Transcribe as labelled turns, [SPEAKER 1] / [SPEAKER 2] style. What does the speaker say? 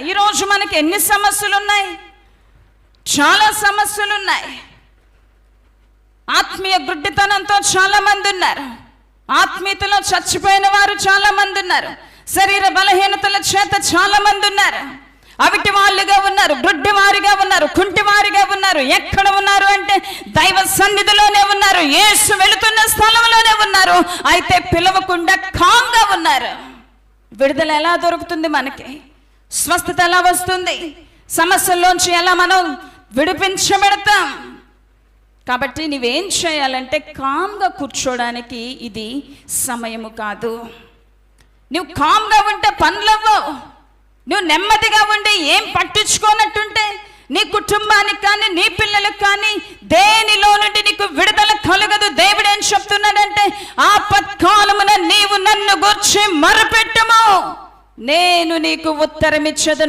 [SPEAKER 1] ఈరోజు మనకి ఎన్ని సమస్యలు ఉన్నాయి? చాలా సమస్యలు ఉన్నాయి. ఆత్మీయ గుడ్డితనంతో చాలా మంది ఉన్నారు. ఆత్మీయతలో చచ్చిపోయిన వారు చాలా మంది ఉన్నారు. శరీర బలహీనతల చేత చాలా మంది ఉన్నారు. అవిటి వాళ్ళుగా ఉన్నారు, గుడ్డి వారిగా ఉన్నారు, కుంటి వారిగా ఉన్నారు. ఎక్కడ ఉన్నారు అంటే దైవ సన్నిధిలోనే ఉన్నారు, యేసు వెళుతున్న స్థలంలోనే ఉన్నారు. అయితే పిలవకుండా కామ్గా ఉన్నారు. విడుదల ఎలా దొరుకుతుంది? మనకి స్వస్థత ఎలా వస్తుంది? సమస్యల్లోంచి ఎలా మనం విడిపించబడతాం? కాబట్టి నువ్వేం చేయాలంటే కామ్గా కూర్చోడానికి ఇది సమయము కాదు. నువ్వు కామ్గా ఉంటే పనులవ్వవు. నువ్వు నెమ్మదిగా ఉండి ఏం పట్టించుకోనట్టుంటే నీ కుటుంబానికి కానీ నీ పిల్లలకు కానీ దేనిలో నుండి నీకు విడుదల కలగదు. దేవుడు ఏం చెప్తున్నాడంటే, ఆపత్కాలమున నీవు నన్ను గూర్చి మొరపెట్టుము, నేను నీకు ఉత్తరమిచ్చదను.